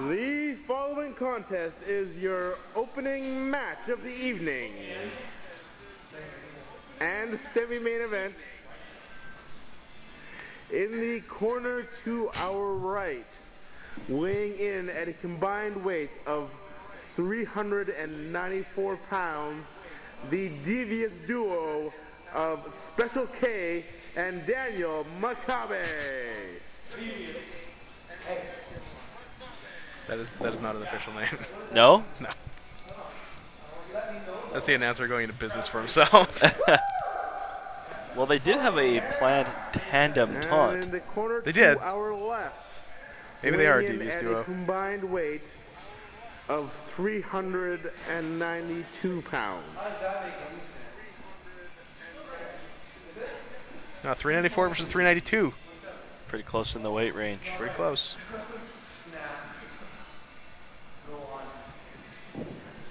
The following contest is your opening match of the evening and semi-main event. In the corner to our right, weighing in at a combined weight of 394 pounds, the devious duo of Special K and Daniel Makabe. That is not an official name. No? No. That's the announcer going into business for himself. Well, they did have a planned tandem And taunt. in the corner They to did. our left, Maybe they are a weighing in devious at duo. a combined weight of 392 pounds. No, 394 versus 392. Pretty close in the weight range. Pretty close.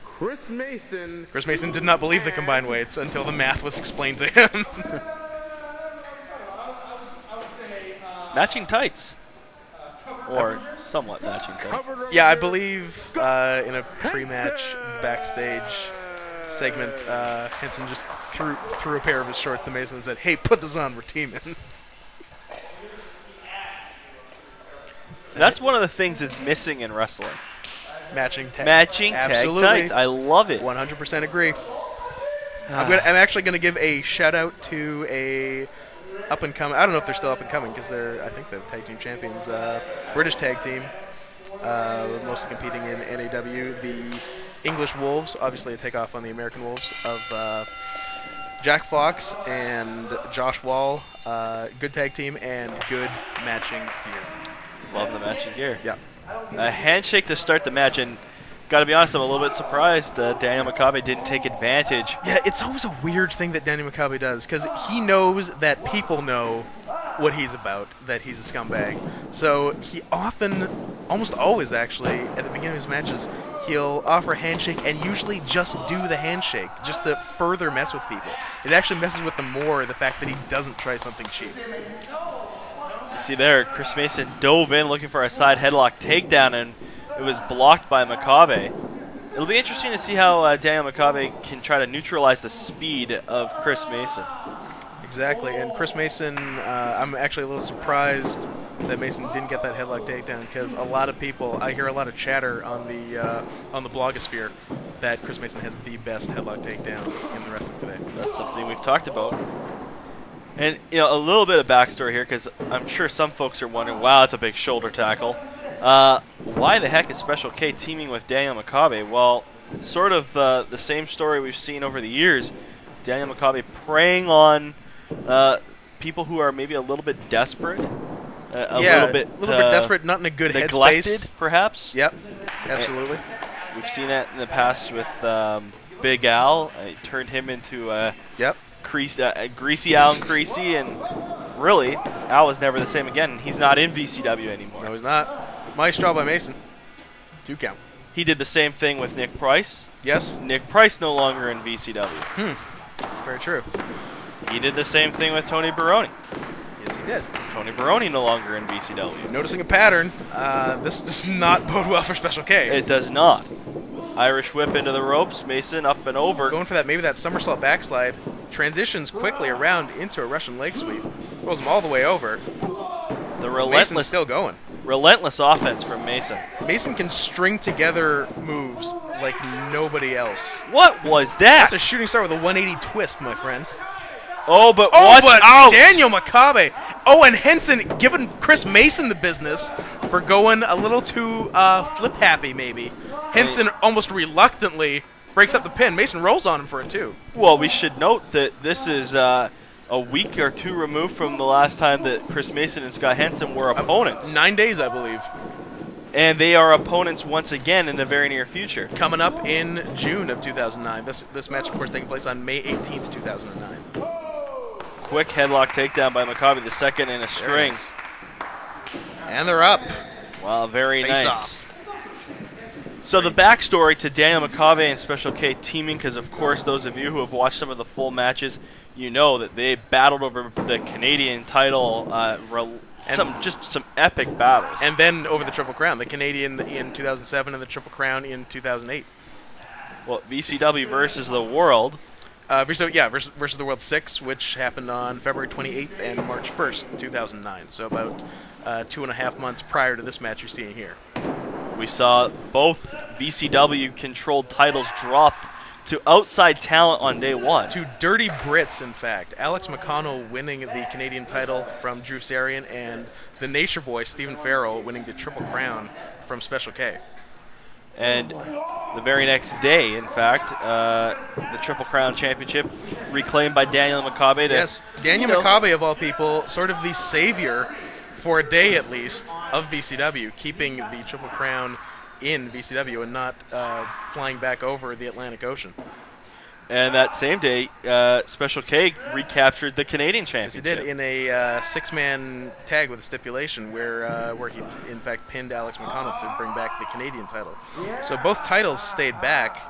Chris Mason. Chris Mason did not believe the combined weights until the math was explained to him. Matching tights. Or somewhat matching tights. Yeah, I believe in a pre-match backstage segment, Henson just threw a pair of his shorts to Mason and said, "Hey, put this on, we're teaming." That's one of the things that's missing in wrestling. Matching tag. Matching Absolutely. tag tights. I love it. 100% agree. I'm actually going to give a shout out to a up and coming. I don't know if they're still up and coming because I think they're tag team champions. British tag team, mostly competing in NAW. The English Wolves, obviously a takeoff on the American Wolves of Jack Fox and Josh Wall. Good tag team and good matching gear. Love the matching gear. Yeah. A handshake to start the match, and gotta be honest, I'm a little bit surprised Daniel Makabe didn't take advantage. Yeah, it's always a weird thing that Daniel Makabe does because he knows that people know what he's about, that he's a scumbag. So he often, almost always actually, at the beginning of his matches, he'll offer a handshake and usually just do the handshake, just to further mess with people. It actually messes with them more, the fact that he doesn't try something cheap. See there, Chris Mason dove in looking for a side headlock takedown, and it was blocked by Makabe. It'll be interesting to see how Daniel Makabe can try to neutralize the speed of Chris Mason. Exactly, and Chris Mason, I'm actually a little surprised that Mason didn't get that headlock takedown because a lot of people, I hear a lot of chatter on the blogosphere that Chris Mason has the best headlock takedown in the wrestling today. That's something we've talked about. And a little bit of backstory here, because I'm sure some folks are wondering, wow, that's a big shoulder tackle. Why the heck is Special K teaming with Daniel Makabe? Well, sort of the same story we've seen over the years. Daniel Makabe preying on people who are maybe a little bit desperate. A little bit desperate, not in a good neglected, headspace. Perhaps. Yep, absolutely. We've seen that in the past with Big Al. It turned him into Greasy Al and Creasy, and really, Al was never the same again. He's not in VCW anymore. No, he's not. Maestro by Mason. 2 count. He did the same thing with Nick Price. Yes. Nick Price no longer in VCW. Very true. He did the same thing with Tony Baroni. Yes, he did. Tony Baroni no longer in VCW. Noticing a pattern, this does not bode well for Special K. It does not. Irish whip into the ropes, Mason up and over. Going for maybe that somersault backslide, transitions quickly around into a Russian leg sweep, rolls him all the way over. The Mason's still going. Relentless offense from Mason. Mason can string together moves like nobody else. What was that? That's a shooting star with a 180 twist, my friend. But Daniel Makabe. Oh, and Henson giving Chris Mason the business for going a little too flip happy, maybe. Henson almost reluctantly breaks up the pin. Mason rolls on him for it, too. Well, we should note that this is a week or two removed from the last time that Chris Mason and Scott Henson were opponents. 9 days, I believe. And they are opponents once again in the very near future. Coming up in June of 2009. This match, of course, taking place on May 18th, 2009. Quick headlock takedown by Makabe, the second in a string. Nice. And they're up. Wow, very Face nice. off. So the backstory to Daniel Makabe and Special K teaming, because of course those of you who have watched some of the full matches, you know that they battled over the Canadian title And some epic battles. And then over the Triple Crown, the Canadian in 2007 and the Triple Crown in 2008. Well, VCW versus the World. Versus the World 6, which happened on February 28th and March 1st, 2009. So about 2.5 months prior to this match you're seeing here. We saw both VCW-controlled titles dropped to outside talent on day one. To dirty Brits, in fact. Alex McConnell winning the Canadian title from Drew Sarian, and the Nature Boy, Stephen Farrell, winning the Triple Crown from Special K. And the very next day, in fact, the Triple Crown Championship reclaimed by Daniel Makabe. Yes, Daniel Makabe, of all people, sort of the savior, for a day at least, of VCW, keeping the Triple Crown in VCW and not flying back over the Atlantic Ocean. And that same day, Special K recaptured the Canadian Championship. Yes, he did, in a six-man tag with a stipulation where he, in fact, pinned Alex McConnell to bring back the Canadian title. So both titles stayed back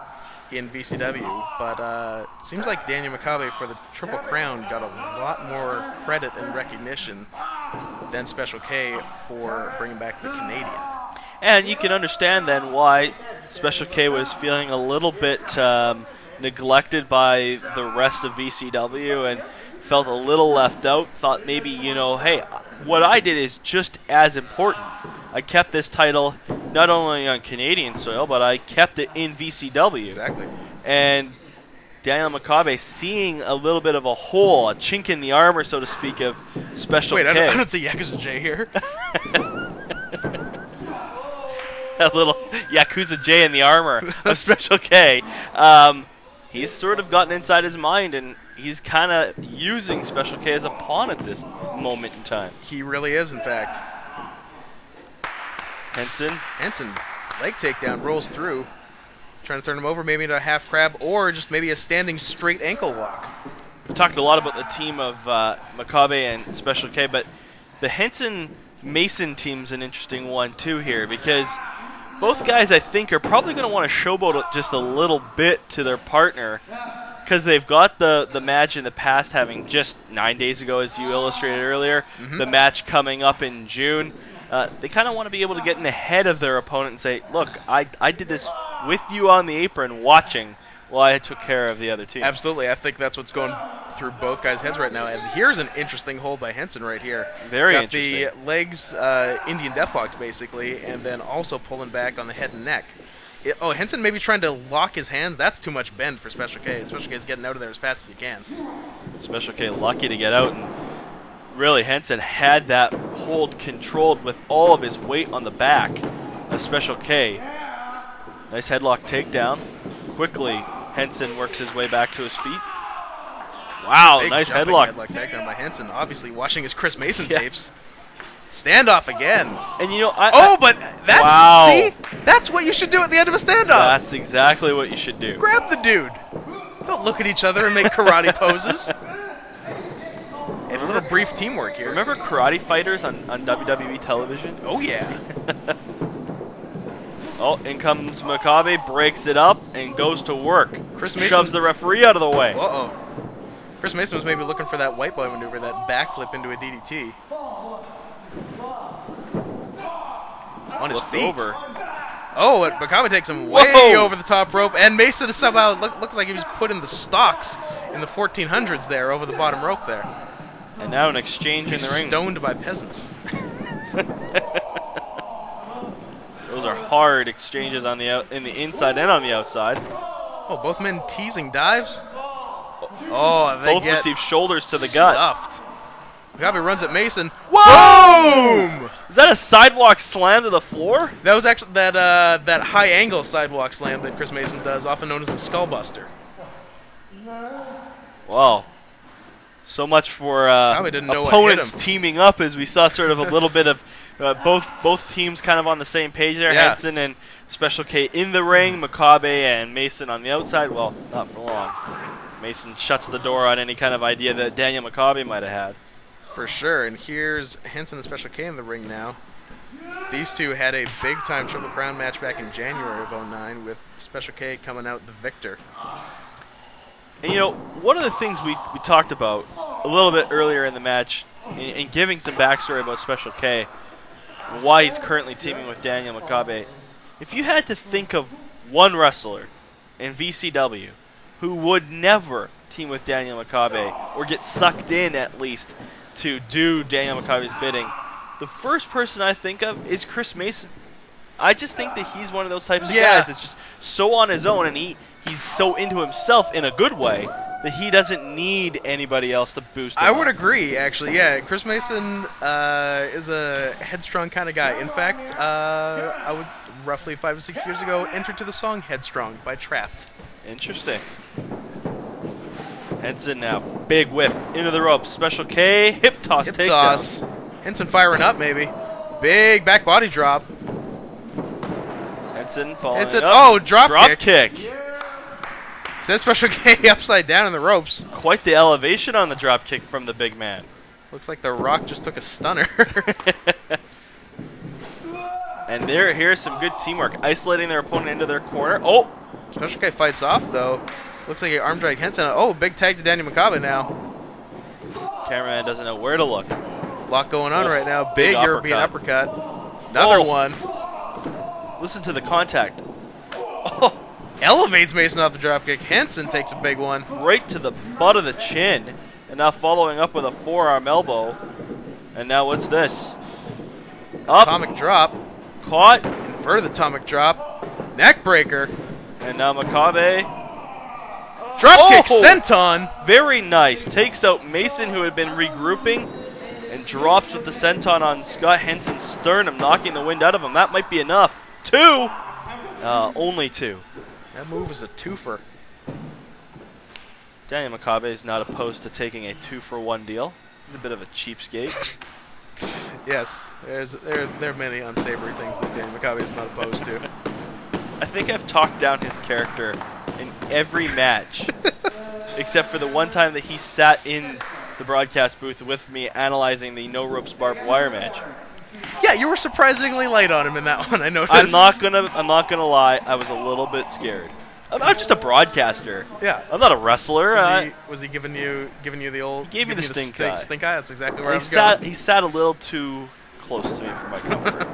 in VCW, but it seems like Daniel Makabe for the Triple Crown got a lot more credit and recognition than Special K for bringing back the Canadian. And you can understand then why Special K was feeling a little bit neglected by the rest of VCW and felt a little left out, thought maybe, hey, what I did is just as important. I kept this title not only on Canadian soil, but I kept it in VCW. Exactly. And Daniel Makabe seeing a little bit of a hole, a chink in the armor, so to speak, of Special K. Wait, I don't see Yakuza J here. A little Yakuza J in the armor of Special K. He's sort of gotten inside his mind, and he's kind of using Special K as a pawn at this moment in time. He really is, in fact. Henson, leg takedown, rolls through. Trying to turn him over, maybe into a half crab, or just maybe a standing straight ankle walk. We've talked a lot about the team of Makabe and Special K, but the Henson-Mason team's an interesting one, too, here, because both guys, I think, are probably going to want to showboat it just a little bit to their partner, because they've got the match in the past, having just 9 days ago, as you illustrated earlier, the match coming up in June. They kind of want to be able to get in ahead of their opponent and say, look, I did this with you on the apron watching while I took care of the other team. Absolutely. I think that's what's going through both guys' heads right now. And here's an interesting hold by Henson right here. Very Got interesting. the legs Indian deathlocked, basically, and then also pulling back on the head and neck. Henson maybe trying to lock his hands. That's too much bend for Special K. Special K is getting out of there as fast as he can. Special K lucky to get out, and really Henson had that hold controlled with all of his weight on the back of Special K. Nice headlock takedown. Quickly, Henson works his way back to his feet. Wow, Big nice jumping headlock. Headlock takedown by Henson, obviously watching his Chris Mason tapes. Standoff again. And but that's wow. See? That's what you should do at the end of a standoff. That's exactly what you should do. Grab the dude. Don't look at each other and make karate poses. And a little brief teamwork here. Remember Karate Fighters on WWE television? Oh, yeah. In comes Makabe, breaks it up, and goes to work. Chris Mason shoves the referee out of the way. Uh-oh. Chris Mason was maybe looking for that white boy maneuver, that backflip into a DDT. On his feet. Over. Oh, and Makabe takes him way over the top rope, and Mason is somehow looked like he was put in the stocks in the 1400s there, over the bottom rope there. And now an exchange in the ring. Stoned by peasants. Those are hard exchanges on the in the inside and on the outside. Oh, both men teasing dives. Oh, they both get receive shoulders to the gut. Stuffed. Makabe runs at Mason. Whoa! Boom! Is that a sidewalk slam to the floor? That was actually that high angle sidewalk slam that Chris Mason does, often known as the Skullbuster. Wow. So much for opponents teaming up, as we saw sort of a little bit of both teams kind of on the same page there. Yeah. Henson and Special K in the ring, Makabe and Mason on the outside. Well, not for long. Mason shuts the door on any kind of idea that Daniel Makabe might have had. For sure, and here's Henson and Special K in the ring now. These two had a big-time Triple Crown match back in January of 2009 with Special K coming out the victor. And one of the things we talked about a little bit earlier in the match and giving some backstory about Special K, why he's currently teaming with Daniel Makabe. If you had to think of one wrestler in VCW who would never team with Daniel Makabe or get sucked in at least to do Daniel Makabe's bidding, the first person I think of is Chris Mason. I just think that he's one of those types of guys that's just so on his own, and he's so into himself in a good way that he doesn't need anybody else to boost him. I would agree, actually. Yeah, Chris Mason is a headstrong kind of guy. In fact, I would roughly 5 to 6 years ago enter to the song "Headstrong" by Trapped. Interesting. Henson now, big whip into the ropes. Special K, hip toss, Hip takedown. toss. Henson firing up, maybe. Big back body drop. Henson following Henson, up. oh, drop kick. Says Special K upside down in the ropes. Quite the elevation on the drop kick from the big man. Looks like The Rock just took a stunner. And here's some good teamwork, isolating their opponent into their corner. Oh! Special K fights off, though. Looks like an arm drag Henson. Oh, big tag to Daniel Makabe now. Cameraman doesn't know where to look. Lot going on right now. Big European uppercut. Another one. Listen to the contact. Oh, elevates Mason off the dropkick. Henson takes a big one. Right to the butt of the chin. And now following up with a forearm elbow. And now what's this? Up. Atomic drop. Caught. Inverted atomic drop. Neck breaker. And now Makabe. Dropkick senton. Very nice. Takes out Mason, who had been regrouping, and drops with the senton on Scott Henson's sternum, knocking the wind out of him. That might be enough. 2. Only 2. That move is a twofer. Daniel Makabe is not opposed to taking a 2-for-1 deal. He's a bit of a cheapskate. Yes, there are many unsavory things that Daniel Makabe is not opposed to. I think I've talked down his character in every match, except for the one time that he sat in the broadcast booth with me analyzing the no ropes barbed wire match. Yeah, you were surprisingly light on him in that one. I noticed. I'm not gonna lie. I was a little bit scared. I'm just a broadcaster. Yeah, I'm not a wrestler. Was he giving you the old? He gave me the stink eye. Stink eye. That's exactly where I was going. He sat a little too close to me for my comfort.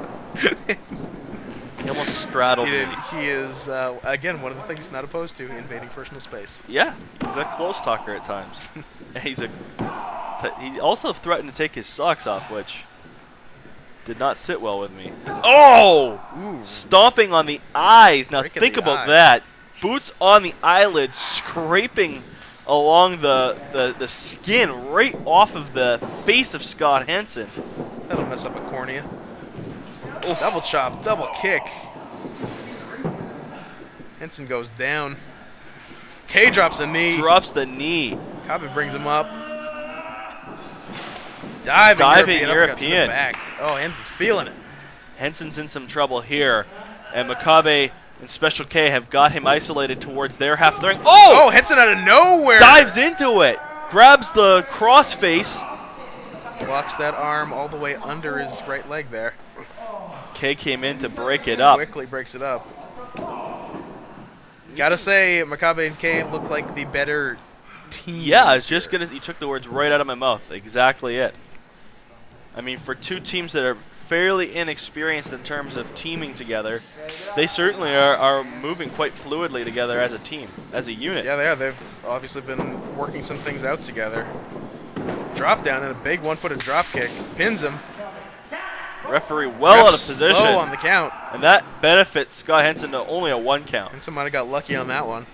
He almost straddled me. He is again one of the things he's not opposed to: invading personal space. Yeah, he's a close talker at times. He also threatened to take his socks off, which did not sit well with me. Oh! Ooh. Stomping on the eyes. Now Breaking think the about eye. that. Boots on the eyelid, scraping along the skin right off of the face of Scott Henson. That'll mess up a cornea. Oh, double chop, double kick. Henson goes down. K drops a knee. Drops the knee. Makabe brings him up. Diving European. Uppercut to the back. Oh, Henson's feeling it. Henson's in some trouble here. And Makabe and Special K have got him isolated towards their half of the ring. Oh, Henson out of nowhere. Dives into it. Grabs the crossface. Walks that arm all the way under his right leg there. K came in to break it up. Quickly breaks it up. Gotta say, Makabe and K look like the better team. Yeah, I was just gonna. You took the words right out of my mouth. Exactly it. I mean, for two teams that are fairly inexperienced in terms of teaming together, they certainly are moving quite fluidly together as a team, as a unit. Yeah, they are. They've obviously been working some things out together. Drop down and a big one-footed drop kick. Pins him. Referee well out of position. Slow on the count. And that benefits Scott Henson to only a 1 count. Henson might have got lucky on that one.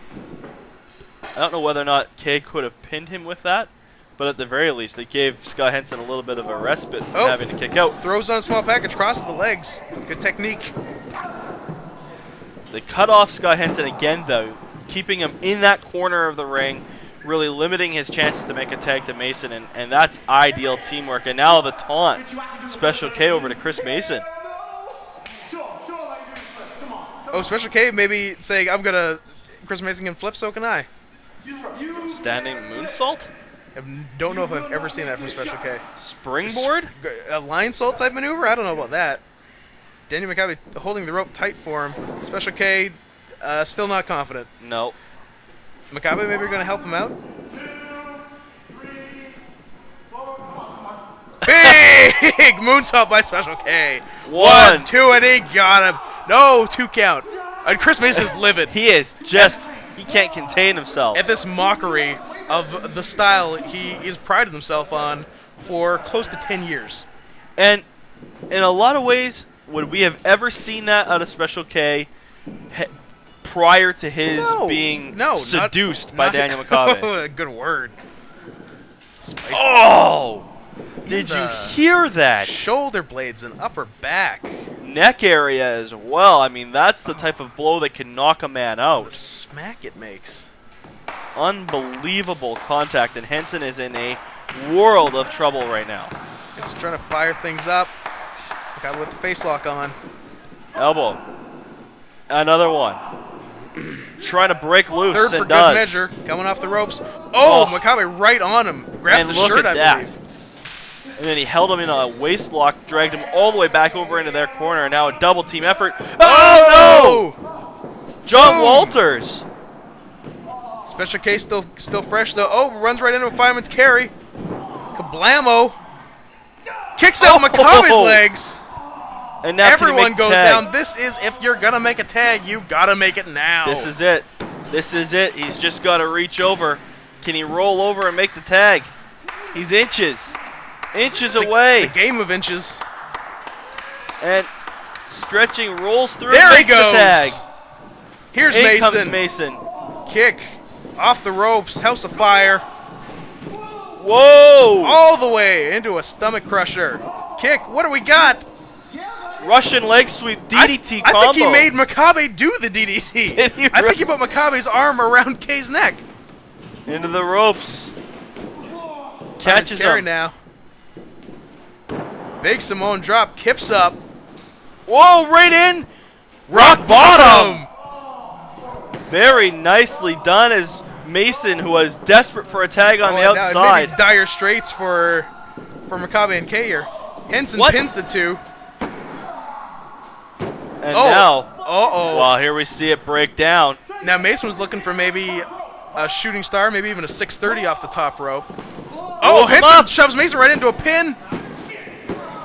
I don't know whether or not Kay could have pinned him with that, but at the very least, it gave Scott Henson a little bit of a respite from having to kick out. Throws on a small package, crosses the legs. Good technique. They cut off Scott Henson again, though, keeping him in that corner of the ring, really limiting his chances to make a tag to Mason, and that's ideal teamwork. And now the taunt. Special K over to Chris Mason. Oh, Special K maybe saying, Chris Mason can flip, so can I. Standing moonsault? I don't know if I've ever seen that from Special K. Springboard? A line salt type maneuver? I don't know about that. Daniel Makabe holding the rope tight for him. Special K still not confident. No. Makabe maybe going to help him out? Big moonsault by Special K. 1, 2, and he got him. No, 2 count. And Chris Mason's livid. He can't contain himself. At this mockery of the style he's prided himself on for close to 10 years. And in a lot of ways, would we have ever seen that out of Special K prior to his being seduced by Daniel McCabe? Good word. Spicy. Oh! Did you hear that? Shoulder blades and upper back. Neck area as well. I mean, that's the type of blow that can knock a man out. The smack it makes. Unbelievable contact, and Henson is in a world of trouble right now. He's trying to fire things up. Got with the face lock on. Elbow. Another one. Trying to break loose. Third for and good measure. Coming off the ropes. Oh, McCabe right on him. Grabs the shirt, I believe. And then he held him in a waist lock, dragged him all the way back over into their corner, and now a double team effort. Oh, no! John Walters. Special K still fresh though. Oh, runs right into a fireman's carry. Kablamo. Kicks out McCabe's legs. And now everyone goes down. This is, if you're going to make a tag, you got to make it now. This is it. This is it. He's just got to reach over. Can he roll over and make the tag? He's inches away. It's a game of inches. And stretching, rolls through, there makes he goes. The tag. Here's In Mason. Comes Mason. Kick off the ropes. House of Fire. Whoa! All the way into a stomach crusher. Kick. What do we got? Russian leg sweep DDT combo. I think he made McCabe do the DDT. I think he put McCabe's arm around K's neck. Into the ropes. Catches him. Now. Big Samoan drop. Kips up. Whoa, right in. Rock bottom. Very nicely done as Mason, who was desperate for a tag on the outside. Maybe dire straits for McCabe and K here. Henson pins the two. And now, uh-oh. Well, here we see it break down. Now Mason was looking for maybe a shooting star, maybe even a 630 off the top rope. Oh, Henson shoves Mason right into a pin.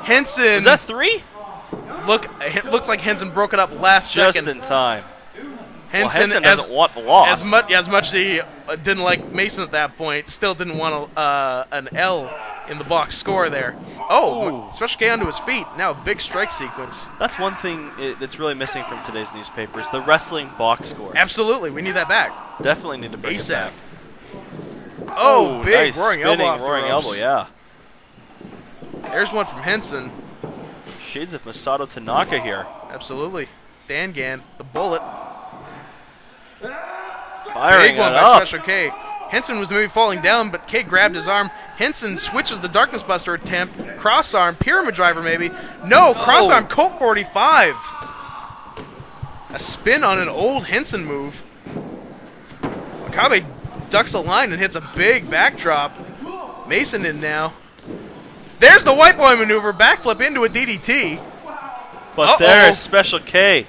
Henson. Is that 3? It looks like Henson broke it up last second. Just in time. Henson doesn't want the loss. As much as he didn't like Mason at that point, still didn't want an L in the box score there. Oh, Special K onto his feet. Now a big strike sequence. That's one thing that's really missing from today's newspapers, the wrestling box score. Absolutely. We need that back. Definitely need to bring it back. Oh, big nice roaring spinning, elbow off roaring the ropes. elbow, yeah. There's one from Henson. Shades of Masato Tanaka here. Absolutely. Dangan, the bullet. Firing big one by Special K. Henson was maybe falling down, but K grabbed his arm. Henson switches the Darkness Buster attempt. Cross arm, pyramid driver maybe. No, cross arm, Colt 45. A spin on an old Henson move. McCabe ducks a line and hits a big backdrop. Mason in now. There's the white boy maneuver, backflip into a DDT. But there's Special K.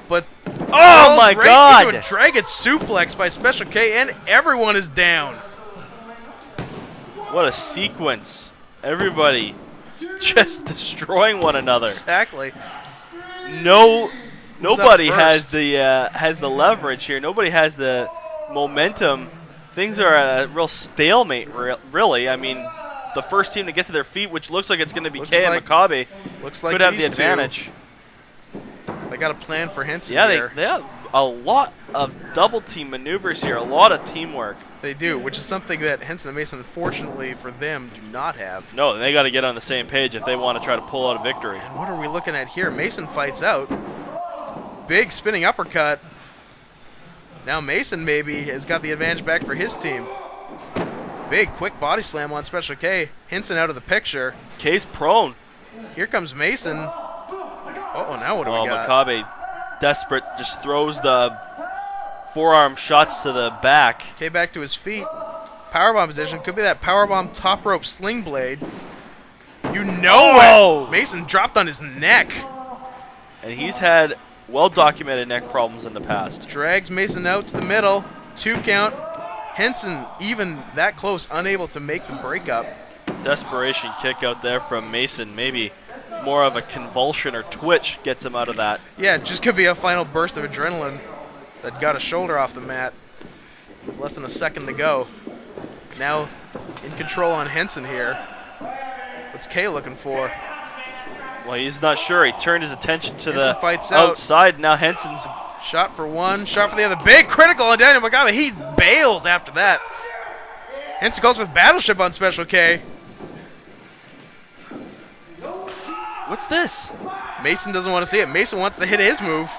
But oh my God! Into a dragon suplex by Special K, and everyone is down. What a sequence! Everybody just destroying one another. Exactly. Nobody has the leverage here. Nobody has the momentum. Things are at a real stalemate. Really, I mean, the first team to get to their feet, which looks like it's going to be K and McCabe, could have the advantage. They got a plan for Henson. Yeah, they have a lot of double team maneuvers here, a lot of teamwork. They do, which is something that Henson and Mason, unfortunately for them, do not have. No, they got to get on the same page if they want to try to pull out a victory. And what are we looking at here? Mason fights out. Big spinning uppercut. Now Mason maybe has got the advantage back for his team. Big quick body slam on Special K. Henson out of the picture. K's prone. Here comes Mason. Uh-oh, now what do we got? McCabe, desperate, just throws the forearm shots to the back. K back to his feet. Powerbomb position. Could be that powerbomb top rope sling blade. You know it. Mason dropped on his neck. And he's had well-documented neck problems in the past. Drags Mason out to the middle. 2 count. Henson, even that close, unable to make the breakup. Desperation kick out there from Mason. Maybe more of a convulsion or twitch gets him out of that. Yeah, it just could be a final burst of adrenaline that got his shoulder off the mat with less than a second to go. Now in control on Henson here. What's Kay looking for? Well, he's not sure. He turned his attention to Henson the fights out. outside. Now Henson's Shot for one, shot for the other. Big critical on Daniel Magabe. He bails after that. Henson goes with Battleship on Special K. What's this? Mason doesn't want to see it. Mason wants to hit his move.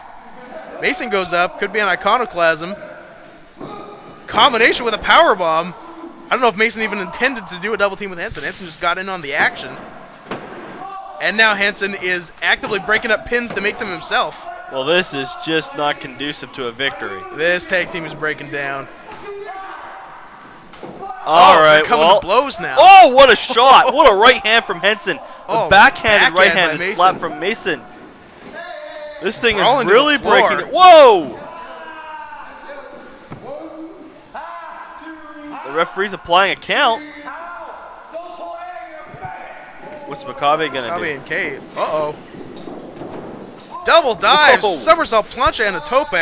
Mason goes up. Could be an Iconoclasm. Combination with a power bomb. I don't know if Mason even intended to do a double team with Henson. Henson just got in on the action. And now Henson is actively breaking up pins to make them himself. Well, this is just not conducive to a victory. This tag team is breaking down. All right, they're coming well, to blows now. Oh, what a shot. What a right hand from Henson. Oh, A backhanded backhand right-handed by Mason. slap from Mason. This thing Crawling is to really the floor. breaking it. Whoa! The referee's applying a count. What's Makabe going to Makabe do? and Kate. Uh-oh. Double dives, Whoa. somersault plancha, and a tope.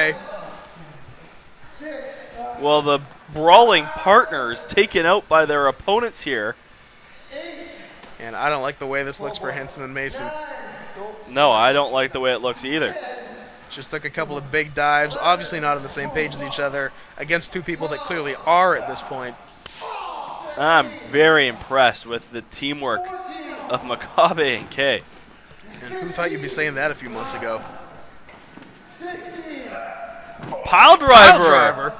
Well, the brawling partners taken out by their opponents here. And I don't like the way this looks for Henson and Mason. No, I don't like the way it looks either. Just took a couple of big dives, obviously not on the same page as each other, against two people that clearly are at this point. I'm very impressed with the teamwork of Makabe and Kay. And who thought you'd be saying that a few months ago? Pile driver. Pile driver.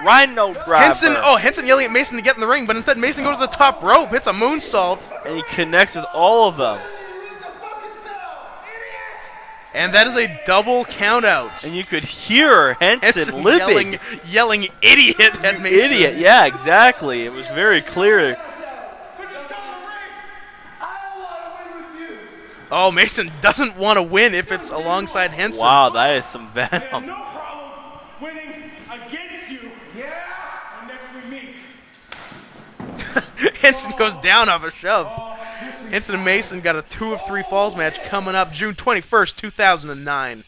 Rhino driver. Henson yelling at Mason to get in the ring, but instead Mason goes to the top rope, hits a moonsault. And he connects with all of them. And that is a double count out. And you could hear Henson living. Yelling idiot at Mason. Idiot, yeah, exactly. It was very clear. Oh, Mason doesn't want to win if it's alongside Henson. Wow, that is some venom. No problem winning against you. Yeah. And next we meet. Henson goes down off a shove. Henson and Mason got a 2 of 3 falls match coming up June 21st, 2009.